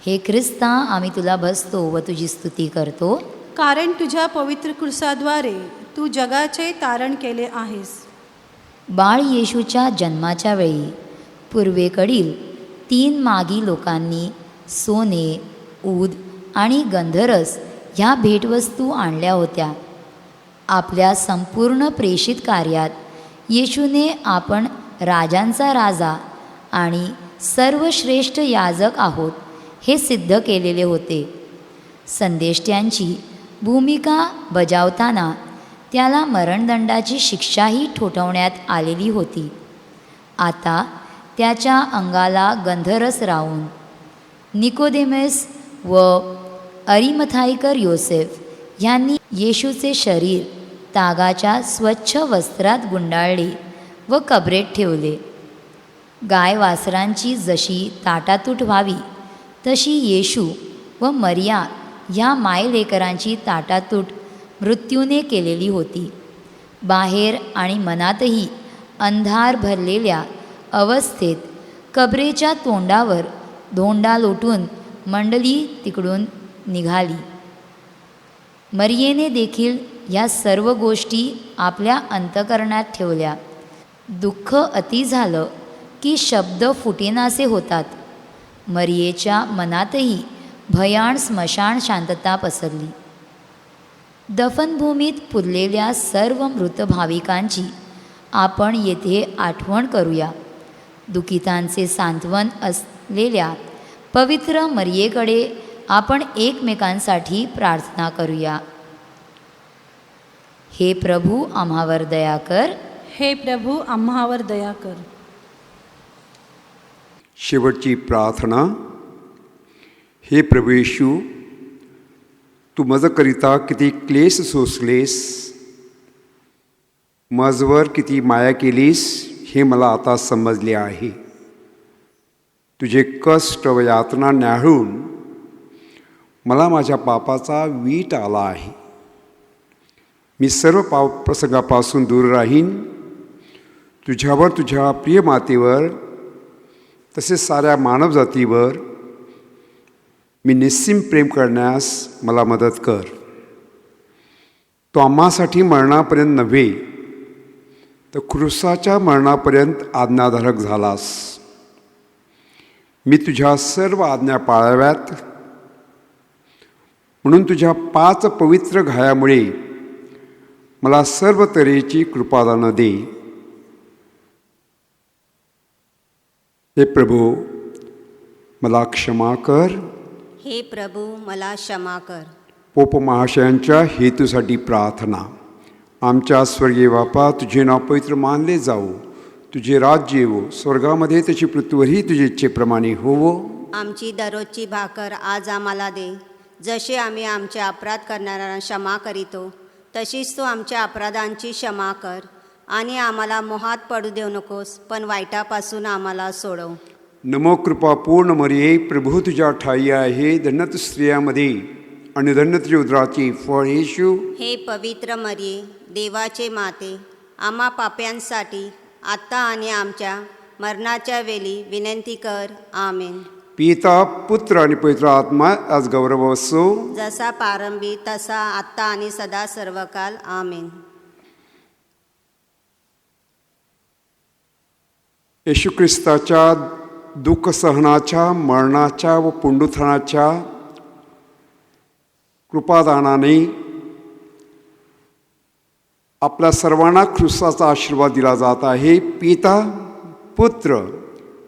हे ख्रिस्ता, आम्ही तुला भजतो व तुझी स्तुती करतो, कारण तुझ्या पवित्र क्रूसाद्वारे तू जगाचे तारण केले आहेस. बाळ येशूच्या जन्माच्या वेळी पूर्वेकडील 3 मागी लोकांनी सोने, ऊद आणि गंधरस ह्या भेटवस्तू आणल्या होत्या. आपल्या संपूर्ण प्रेषित कार्यात येशूने आपण राजांचा राजा आणि सर्वश्रेष्ठ याजक आहोत हे सिद्ध केलेले होते. संदेष्ट्यांची भूमिका बजावताना त्याला मरणदंडाची शिक्षाही ठोठावण्यात आलेली होती. आता त्याच्या अंगाला गंधरस राहून निकोदेमेस व अरिमथाईकर योसेफ यांनी येशूचे शरीर तागाच्या स्वच्छ वस्त्रात गुंडाळले व कबरेत ठेवले. गाय वासरांची जशी ताटातूट व्हावी तशी येशू व मरिया ह्या मायलेकरांची ताटातूट मृत्यूने केलेली होती. बाहेर आणि मनातही अंधार भरलेल्या अवस्थेत कबरेच्या तोंडावर धोंडा लोटून मंडळी तिकडून निघाली. मरियेने देखील या सर्व गोष्टी आपल्या अंतःकरणात ठेवल्या. दुःख अति झालं की शब्द फुटेनासे होतात. मरियेच्या मनातही भयाण स्मशान शांतता पसरली. दफनभूमीत पुरलेल्या सर्व मृत भाविकांची आपण येथे आठवण करूया. दुःखितांचे सांत्वन असलेल्या पवित्र मरियेकडे आपण एकमेकांसाठी प्रार्थना करूया. हे प्रभू आम्हावर दया कर. हे प्रभू आम्हावर दया कर. शेवटची प्रार्थना. हे प्रभू येशू, तू माझकरिता किती क्लेश सोसलेस, माझवर किती माया केलीस हे मला आता समजले आहे. तुझे कष्ट व यातना न्याहाळून मला माझ्या पापाचा वीट आला आहे. मी सर्व पाप प्रसंगापासून दूर राहीन. तुझ्यावर, तुझ्या प्रिय मातेवर, तसेच साऱ्या मानवजातीवर मी निस्सीम प्रेम करण्यास मला मदत कर. तो आम्हासाठी मरणापर्यंत नव्हे तर क्रूसाच्या मरणापर्यंत आज्ञाधारक झालास. मी तुझ्या सर्व आज्ञा पाळाव्यात म्हणून तुझ्या 5 पवित्र घायामुळे मला सर्व तऱ्हेची कृपादानं दे. हे प्रभू, मला क्षमा कर. हे प्रभू, मला क्षमा कर. पोप महाशयांच्या हेतूसाठी प्रार्थना. आमच्या स्वर्गीय बापा, तुझे नाव पवित्र मानले जावो. तुझे राज्य येवो. स्वर्गामध्ये तशी पृथ्वीवरही तुझे इच्छेप्रमाणे होवो. आमची दररोजची भाकर आज आम्हाला दे. जसे आम्ही आमचे अपराध करणाऱ्यांना क्षमा करीतो, तशीच तू आमच्या अपराधांची क्षमा कर. आणि आम्हाला मोहात पडू देऊ नकोस, पण वाईटापासून आम्हाला सोडव. नमो कृपा पूर्ण मरिये, प्रभू तुझ्या ठाई आहे. धन्य तू स्त्रियामध्ये आणि धन्य तुझ्या उदराचे फळ येशू. हे पवित्र मरिये, देवाचे माते, आम्हा पाप्यांसाठी आत्ता आणि आमच्या मरणाच्या वेळी विनंती कर. आमेन. पिता, पुत्र आणि पवित्र आत्मा आज गौरव असो. जसा प्रारंभी तसा आत्ता आणि सदा सर्वकाल. आमेन. येशू ख्रिस्ताच्या दुःख सहनाच्या, मरणाच्या व पुनरुत्थानाच्या कृपादानाने आपल्या सर्वांना ख्रिस्ताचा आशीर्वाद दिला जात आहे. पिता, पुत्र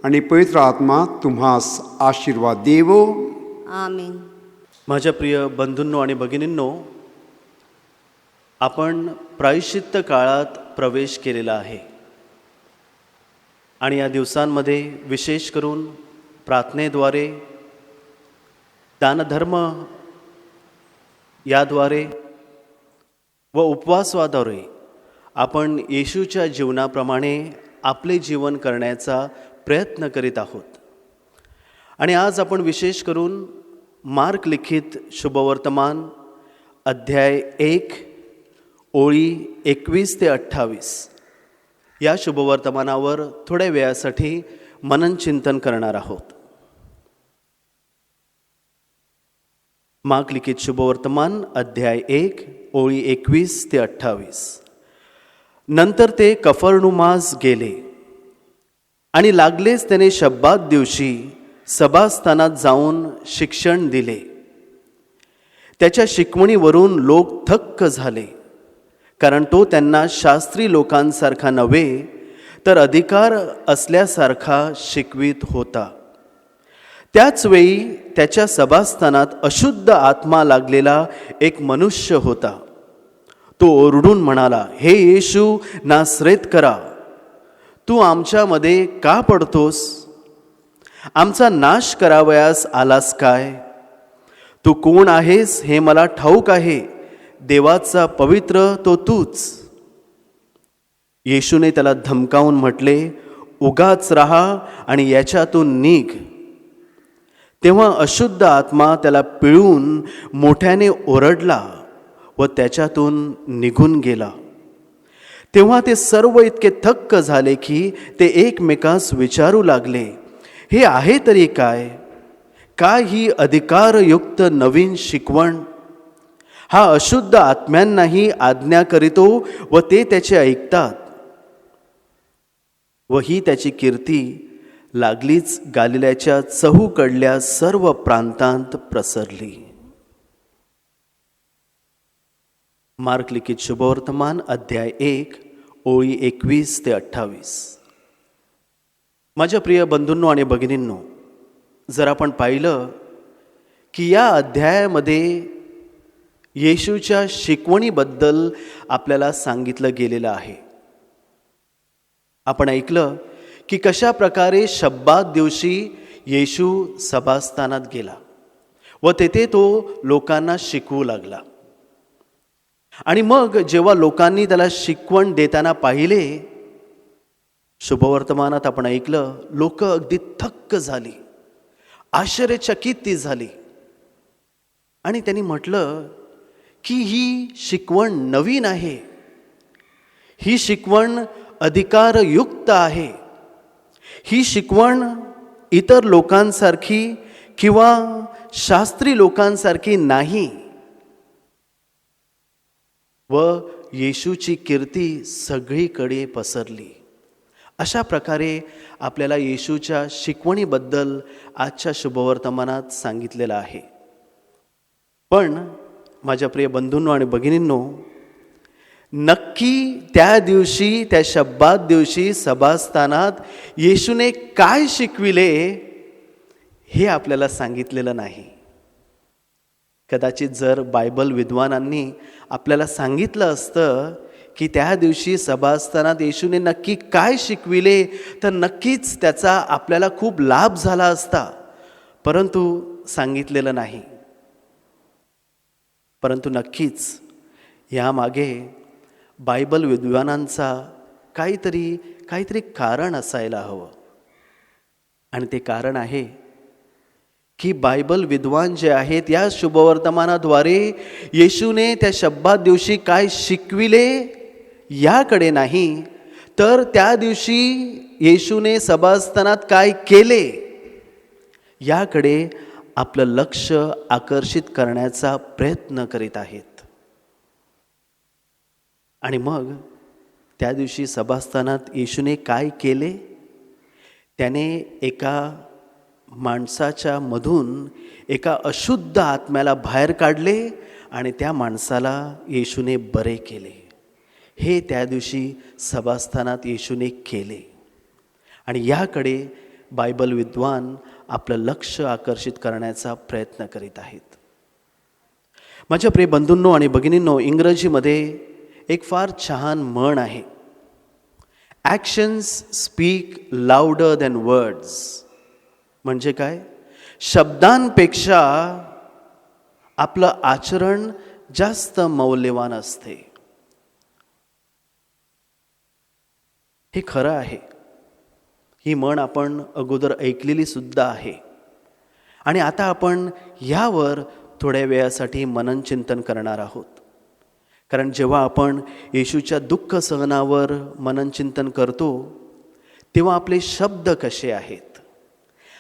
आणि पवित्र आत्मा तुम्हास आशीर्वाद देवो. आमेन. माझ्या प्रिय बंधूंनो आणि भगिनींनो, आपण प्रायश्चित्त काळात प्रवेश केलेला आहे आणि या दिवसांमध्ये विशेष करून प्रार्थनेद्वारे, दानधर्म याद्वारे व उपवासाद्वारे आपण येशूच्या जीवनाप्रमाणे आपले जीवन करण्याचा प्रयत्न करीत आहोत. आणि आज आपण विशेष करून मार्क लिखित शुभवर्तमान अध्याय 1 ओळी 21 ते 28 या शुभवर्तमानावर थोड्या वेळासाठी मननचिंतन करणार आहोत. मार्क लिखित शुभवर्तमान अध्याय 1 ओळी 21 ते 28. नंतर ते कफरनुमास गेले आणि लागलेच त्याने शब्बात दिवशी सभास्थानात जाऊन शिक्षण दिले. त्याच्या शिकवणीवरून लोक थक्क झाले, कारण तो त्यांना शास्त्री लोकांसारखा नव्हे तर अधिकार असल्यासारखा शिकवित होता. त्याचवेळी त्याच्या सभास्थानात अशुद्ध आत्मा लागलेला एक मनुष्य होता. तो ओरडून म्हणाला, हे येशू नासरेतकरा, तू आमच्यामध्ये का पडतोस? आमचा नाश करावयास आलास काय? तू कोण आहेस हे मला ठाऊक आहे. देवाचा पवित्र तो तूच. येशूने त्याला धमकावून म्हटले, उगाच राहा आणि याच्यातून निघ. तेव्हा अशुद्ध आत्मा त्याला पिळून मोठ्याने ओरडला व त्याच्यातून निघून गेला. तेव्हा ते सर्व इतके थक्क झाले की ते एकमेकास विचारू लागले, हे आहे तरी काय? काय ही अधिकारयुक्त नवीन शिकवण? हा अशुद्ध आत्म्यांनाही आज्ञा करीतो व ते त्याचे ऐकतात, व ही त्याची कीर्ती लागलीच गालिल्याच्या चहूकडल्या सर्व प्रांतांत प्रसरली. मार्क लिखित शुभवर्तमान अध्याय 1 ओळी 21 ते 28. माझ्या प्रिय बंधूंनो आणि भगिनींनो, जर आपण पाहिलं की या अध्यायामध्ये येशूच्या शिकवणीबद्दल आपल्याला सांगितलं गेलेलं आहे. आपण ऐकलं की कशा प्रकारे शब्बात दिवशी येशू सभास्थानात गेला व तेथे तो लोकांना शिकवू लागला. आणि मग जेव्हा लोकांनी त्याला शिकवण देताना पाहिले, शुभवर्तमानात आपण ऐकलं, लोक अगदी थक्क झाली, आश्चर्यचकित ती झाली. आणि त्यांनी म्हटलं की ही शिकवण नवीन आहे, ही शिकवण अधिकारयुक्त आहे, ही शिकवण इतर लोकांसारखी किंवा शास्त्री लोकांसारखी नाही. व येशूची कीर्ती सगळीकडे पसरली. अशा प्रकारे आपल्याला येशूच्या शिकवणीबद्दल आजच्या शुभवर्तमानात सांगितलेलं आहे. पण माझ्या प्रिय बंधूंनो आणि भगिनींनो, नक्की त्या दिवशी, त्या शब्बात दिवशी सभास्थानात येशूने काय शिकविले हे आपल्याला सांगितलेलं नाही. कदाचित जर बायबल विद्वानांनी आपल्याला सांगितलं असतं की त्या दिवशी सभास्थानात येशूने नक्की काय शिकविले, तर नक्कीच त्याचा आपल्याला खूप लाभ झाला असता. परंतु सांगितलेलं नाही. परंतु नक्कीच यामागे बायबल विद्वानांचा काहीतरी कारण असायला हवं. आणि ते कारण आहे की बायबल विद्वान जे आहेत, या शुभवर्तमानाद्वारे येशूने त्या शब्बात दिवशी काय शिकविले याकडे नाही, तर त्या दिवशी येशूने सभास्थानात काय केले याकडे आपलं लक्ष आकर्षित करण्याचा प्रयत्न करीत आहेत. आणि मग त्या दिवशी सभास्थानात येशूने काय केले? त्याने एका माणसाच्या मधून एका अशुद्ध आत्म्याला बाहेर काढले आणि त्या माणसाला येशूने बरे केले. हे त्या दिवशी सभास्थानात येशूने केले. आणि याकडे बायबल विद्वान आपलं लक्ष आकर्षित करण्याचा प्रयत्न करीत आहेत. माझ्या प्रिय बंधूंनो आणि भगिनींनो, इंग्रजीमध्ये एक फार छान म्हण आहे, actions speak louder than words. म्हणजे काय? शब्दांपेक्षा आपलं आचरण जास्त मौल्यवान असते. हे खरं आहे. ही म्हण आपण अगोदर ऐकलेली सुद्धा आहे. आणि आता आपण यावर थोड्या वेळासाठी मननचिंतन करणार आहोत. कारण जेव्हा आपण येशूच्या दुःख सहनावर मननचिंतन करतो, तेव्हा आपले शब्द कसे आहेत,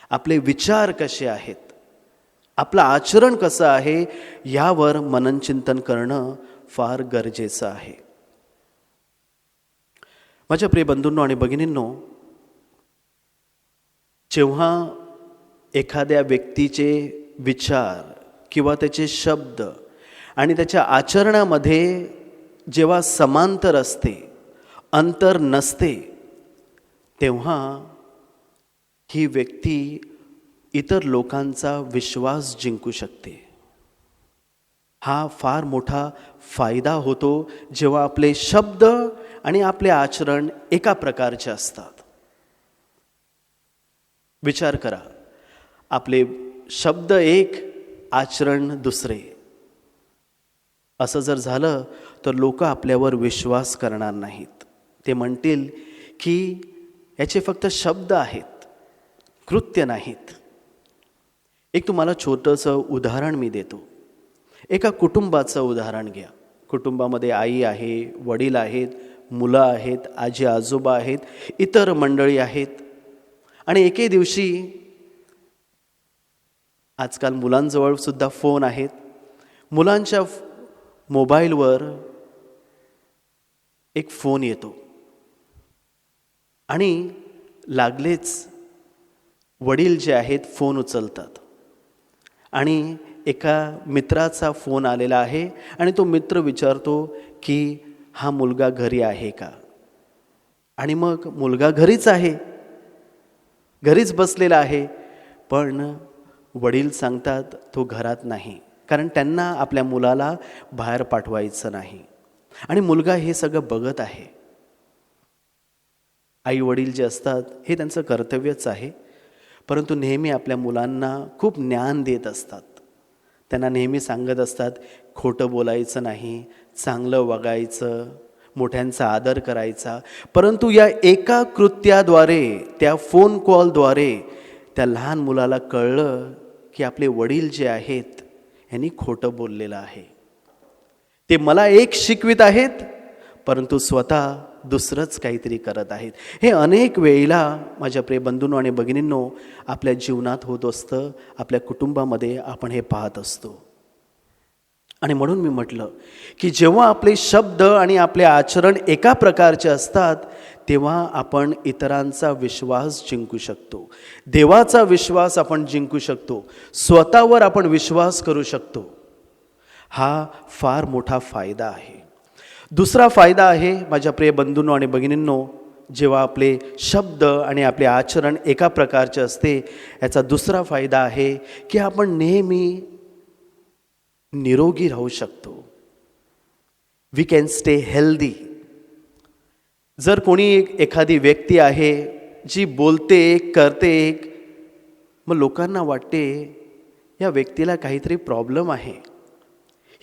आपले विचार कसे आहेत, आपलं आचरण कसं आहे, यावर मननचिंतन करणं फार गरजेचं आहे. माझ्या प्रिय बंधूंनो आणि भगिनींनो, जेव्हा एखाद्या व्यक्तीचे विचार किंवा त्याचे शब्द आणि त्याच्या आचरणामध्ये जेव्हा समांतर असते, अंतर नसते, तेव्हा ही व्यक्ती इतर लोकांचा विश्वास जिंकू शकते. हा फार मोठा फायदा होतो जेव्हा आपले शब्द आणि आपले आचरण एका प्रकारचे असतात. विचार करा, आपले शब्द एक, आचरण दुसरे. असं जर झालं तर लोक आपल्यावर विश्वास करणार नाहीत. ते म्हणतील की याचे फक्त शब्द आहेत, कृत्य नाहीत. एक तुम्हाला छोटंसं उदाहरण मी देतो. एका कुटुंबाचं उदाहरण घ्या. कुटुंबामध्ये आई आहे, वडील आहेत, मुलं आहेत, आजी आजोबा आहेत, इतर मंडळी आहेत. आणि एके दिवशी, आजकाल मुलांजवळ सुद्धा फोन आहेत, मुलांच्या मोबाईलवर एक फोन येतो आणि लागलेच वडील जे आहेत फोन उचलतात आणि एका मित्राचा फोन आलेला आहे आणि तो मित्र विचारतो की हा मुलगा घरी आहे का. आणि मग मुलगा घरीच आहे, घरीच बसलेला आहे, पण वडील सांगतात तो घरात नाही, कारण त्यांना आपल्या मुलाला बाहेर पाठवायचं नाही. आणि मुलगा हे सगळं बघत आहे. आई वडील जे असतात हे त्यांचं कर्तव्यच आहे, परंतु नेहमी आपल्या मुलांना खूप ज्ञान देत असतात. त्यांना नेहमी सांगत असतात खोटं बोलायचं नाही, चांगलं वागायचं, मोठ्यांचा आदर करायचा. परंतु या एका कृत्याद्वारे, त्या फोन कॉलद्वारे त्या लहान मुलाला कळलं की आपले वडील जे आहेत यांनी खोटं बोललेलं आहे. ते मला एक शिकवित आहेत, परंतु स्वतः दुसरंच काहीतरी करत आहेत. हे अनेक वेळेला माझ्या प्रिय बंधूंनो आणि भगिनींनो आपल्या जीवनात होत असतं, आपल्या कुटुंबामध्ये आपण हे पाहत असतो. आणि म्हणून मी म्हटलं की जेव्हा आपले शब्द आणि आपले आचरण एका प्रकारचे असतात, तेव्हा आपण इतरांचा विश्वास जिंकू शकतो, देवाचा विश्वास आपण जिंकू शकतो, स्वतःवर आपण विश्वास करू शकतो. हा फार मोठा फायदा आहे. दुसरा फायदा आहे माझ्या प्रिय बंधूंनो आणि भगिनींनो, जेव्हा आपले शब्द आणि आपले आचरण एका प्रकारचे असते, याचा दुसरा फायदा आहे की आपण नेहमी निरोगी राहू शकतो. We can stay healthy. जर कोणी एखादी व्यक्ती आहे जी बोलते एक, करते एक, मग लोकांना वाटते या व्यक्तीला काहीतरी प्रॉब्लेम आहे,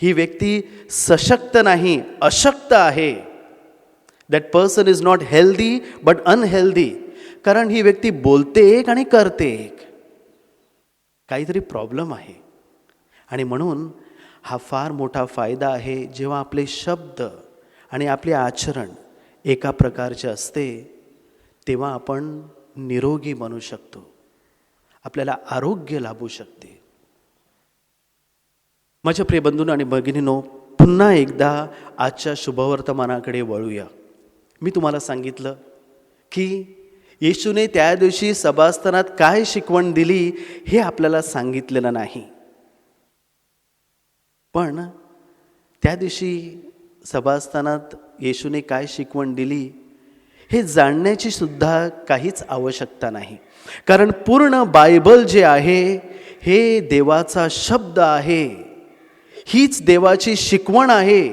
ही व्यक्ती सशक्त नाही, अशक्त आहे. That person is not healthy but unhealthy. कारण ही व्यक्ती बोलते एक आणि करते एक, काहीतरी प्रॉब्लेम आहे. आणि म्हणून हा फार मोठा फायदा आहे. जेव्हा आपले शब्द आणि आपले आचरण एका प्रकारचे असते, तेव्हा आपण निरोगी बनू शकतो, आपल्याला आरोग्य लाभू शकते. माझ्या प्रिय बंधूंनो आणि भगिनींनो, पुन्हा एकदा आजच्या शुभवर्तमानाकडे वळूया. मी तुम्हाला सांगितलं की येशूने त्या दिवशी सभास्थानात काय शिकवण दिली हे आपल्याला सांगितलेलं नाही, पण त्या दिवशी सभास्थानात येशूने काय शिकवण दिली हे जाणण्याची सुद्धा काहीच आवश्यकता नाही. कारण पूर्ण बायबल जे आहे हे देवाचा शब्द आहे, हीच देवाची शिकवण आहे.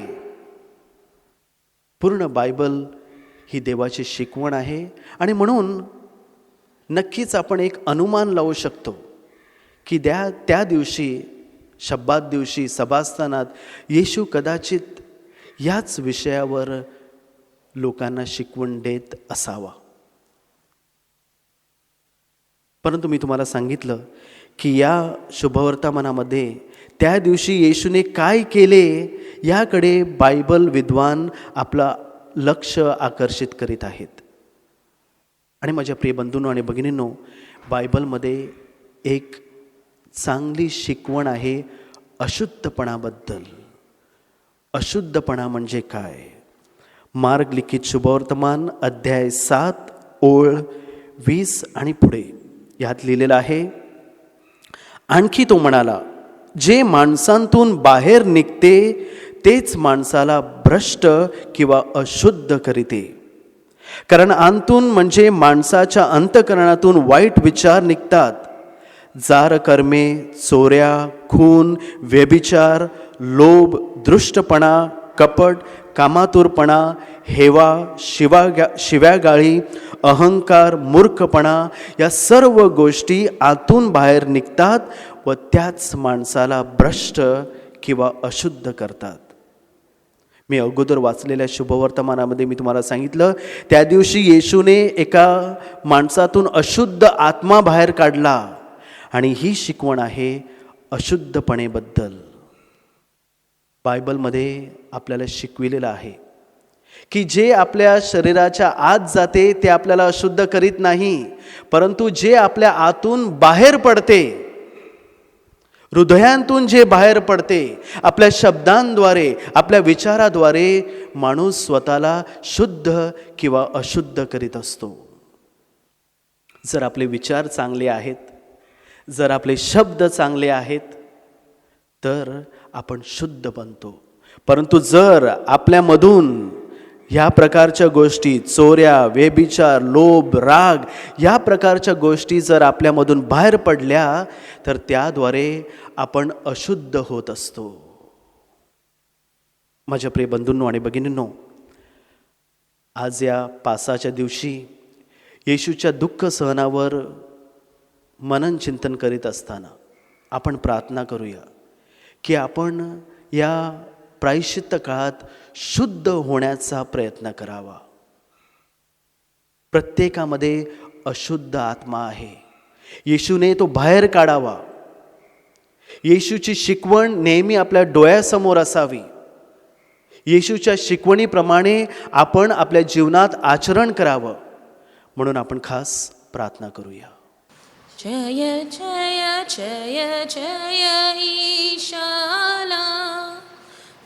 पूर्ण बायबल ही देवाची शिकवण आहे. आणि म्हणून नक्कीच आपण एक अनुमान लावू शकतो की त्या दिवशी, शब्बात दिवशी, सभास्थानात येशू कदाचित याच विषयावर लोकांना शिकवण देत असावा. परंतु मी तुम्हाला सांगितलं की या शुभवर्तमानामध्ये त्या दिवशी येशूने काय केले याकडे बायबल विद्वान आपला लक्ष आकर्षित करीत आहेत. आणि माझ्या प्रिय बंधूंनो आणि भगिनींनो, बायबलमध्ये एक चांगली शिकवण आहे अशुद्धपणाबद्दल. अशुद्धपणा म्हणजे काय? मार्ग लिखित शुभवर्तमान अध्याय 7 ओळ 20 आणि पुढे यात लिहिलेलं आहे. आणखी तो म्हणाला, जे माणसांतून बाहेर निघते तेच माणसाला भ्रष्ट किंवा अशुद्ध करीते. कारण अंतून म्हणजे माणसाच्या अंतःकरणातून वाईट विचार निघतात, जार कर्मे, चोऱ्या, खून, व्यभिचार, लोभ, दृष्टपणा, कपट, कामातुरपणा, हेवा, शिव्यागाळी, अहंकार, मूर्खपणा, या सर्व गोष्टी आतून बाहेर निघतात व त्याच माणसाला भ्रष्ट किंवा अशुद्ध करतात. मी अगोदर वाचलेल्या शुभवर्तमानामध्ये मी तुम्हाला सांगितलं, त्या दिवशी येशूने एका माणसातून अशुद्ध आत्मा बाहेर काढला आणि ही शिकवण आहे अशुद्धपणेबद्दल. बायबलमध्ये आपल्याला शिकविलेलं आहे की जे आपल्या शरीराच्या आत जाते ते आपल्याला अशुद्ध करीत नाही, परंतु जे आपल्या आतून बाहेर पडते, हृदयांतून जे बाहेर पडते, आपल्या शब्दांद्वारे, आपल्या विचाराद्वारे माणूस स्वतःला शुद्ध किंवा अशुद्ध करीत असतो. जर आपले विचार चांगले आहेत, जर आपले शब्द चांगले आहेत, तर आपण शुद्ध बनतो. परंतु जर आपल्यामधून ह्या प्रकारच्या गोष्टी, चोऱ्या, व्यभिचार, लोभ, राग, ह्या प्रकारच्या गोष्टी जर आपल्यामधून बाहेर पडल्या, तर त्याद्वारे आपण अशुद्ध होत असतो. माझ्या प्रिय बंधूंनो आणि भगिनींनो, आज या पासाच्या दिवशी येशूच्या दुःख सहनावर मनन चिंतन करीत असताना आपण प्रार्थना करूया की आपण या प्रायश्चित्त काळात शुद्ध होण्याचा प्रयत्न करावा. प्रत्येकामध्ये अशुद्ध आत्मा आहे, येशूने तो बाहेर काढावा. येशूची शिकवण नेहमी आपल्या डोळ्यासमोर असावी. येशूच्या शिकवणीप्रमाणे आपण आपल्या जीवनात आचरण करावं. म्हणून आपण खास प्रार्थना करूया. जय जय जय जय ईशाला,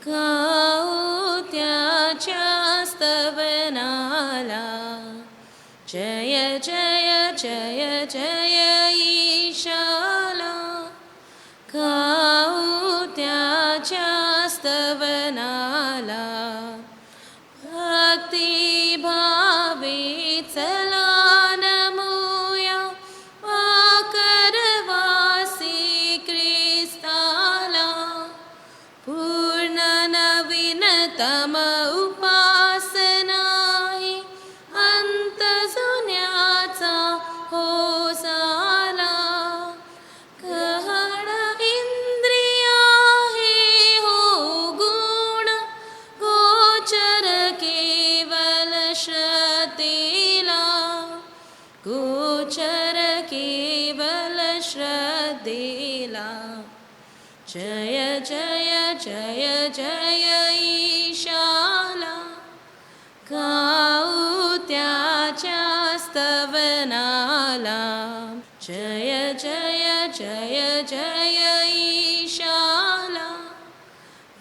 गाऊ त्याच्या स्तवनाला. जय जय जय जय ईशाला, गाऊ त्याच्या स्तवनाला. भक्ती भावे चला नमूया वाकरवासी ख्रिस्ताला. पूर्ण नवीनतम उपासना ही अंत जुन्याचा हो झाला. गहन इंद्रिया हे हो गुण, गोचर केवल श्रद्धेला. गोचर केवल श्रद्धेला. जय जय जय जय ईशाला, गाऊ त्याच्या स्तवनाला. जय जय जय जय ईशाला,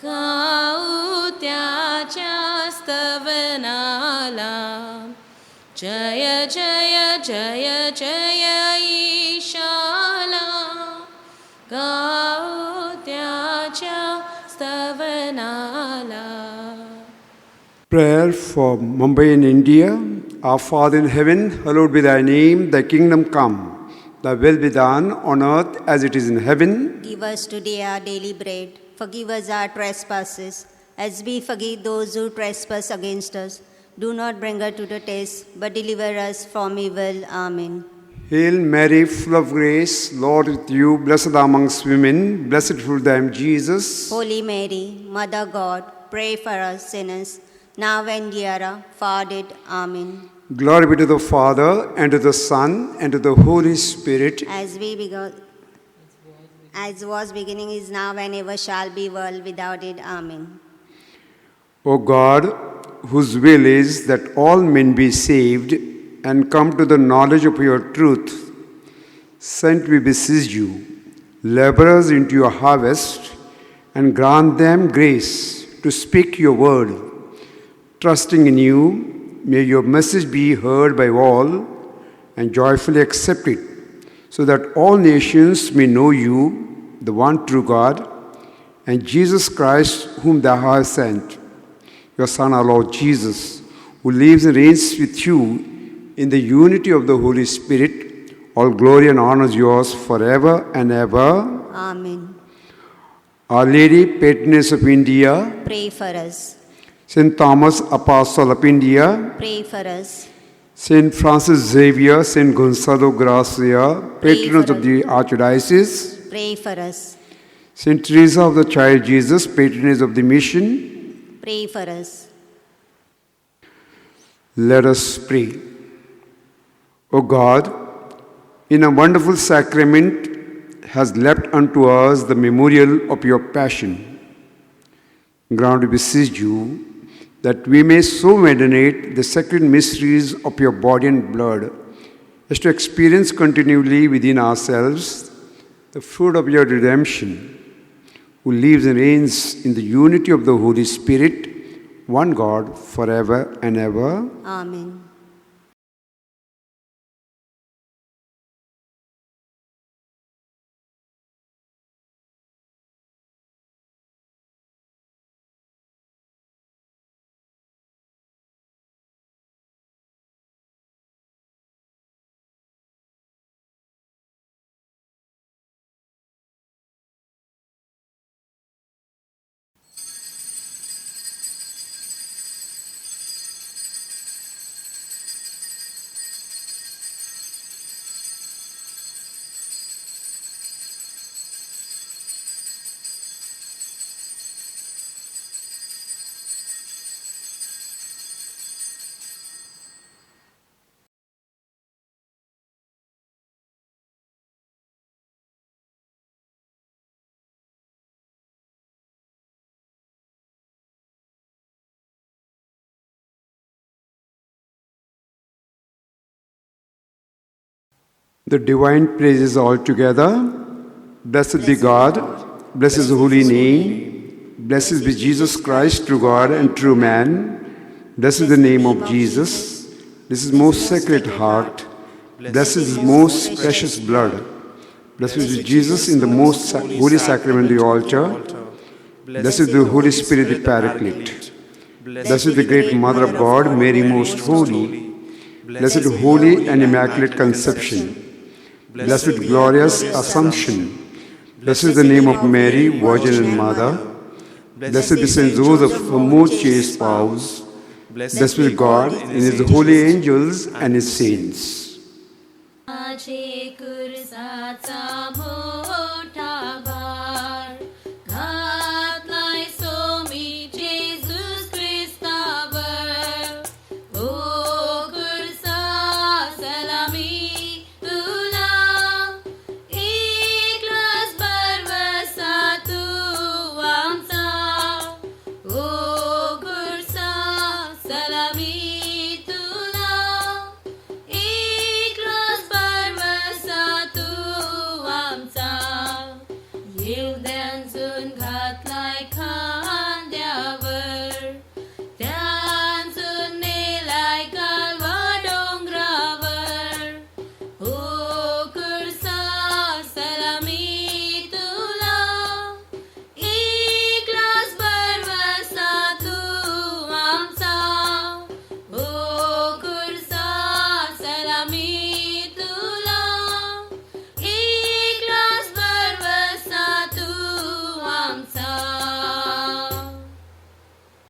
गाऊ त्याच्या स्तवनाला. जय जय जय जय ईशाला, गाऊ त्याच्या स्तवनाला. Prayer for Mumbai in India. Our Father in heaven, hallowed be thy name, thy kingdom come. Thy will be done on earth as it is in heaven. Give us today our daily bread. Forgive us our trespasses, as we forgive those who trespass against us. Do not bring us to the test, but deliver us from evil. Amen. Hail Mary, full of grace, Lord with you, blessed amongst women, blessed fruit thy womb, Jesus. Holy Mary, Mother God, pray for us sinners, now and the hour of our death. Amen. Glory be to the Father, and to the Son, and to the Holy Spirit. As was beginning, is now, and ever shall be, world without end. Amen. O God, whose will is that all men be saved and come to the knowledge of your truth, send, we beseech you, laborers into your harvest, and grant them grace to speak your word. Trusting in you, may your message be heard by all and joyfully accepted, so that all nations may know you, the one true God, and Jesus Christ, whom thou hast sent, your Son, our Lord Jesus, who lives and reigns with you in the unity of the Holy Spirit. All glory and honor is yours forever and ever. Amen. Our Lady, Patroness of India, Pray for us. St. Thomas, Apostle of India, Pray for us. St. Francis Xavier, St. Gonzalo Gracia, patroness of the Archdiocese, Pray for us. St. Teresa of the Child Jesus, patroness of the mission. Pray for us. Let us pray. O God, in a wonderful sacrament has left unto us the memorial of your passion. Grant, we beseech you, that we may so meditate the sacred mysteries of your body and blood, as to experience continually within ourselves the fruit of your redemption, who lives and reigns in the unity of the Holy Spirit, one God, forever and ever. Amen. The divine praises all together. Blessed be God, blessed is the holy name, blessed be Jesus Christ, true God and true man, blessed is the name of Jesus, blessed is most sacred heart, blessed is most precious blood, blessed is Jesus in the most holy sacrament of the altar, blessed is the Holy Spirit, the Paraclete, blessed is the great Mother of God, Mary most holy, blessed is holy and immaculate conception, blessed glorious Assumption, blessed is the name of Mary, Virgin and Mother, blessed be Saint Joseph, her most chaste spouse, blessed is God in his holy angels and his saints. माझे कुरसाचा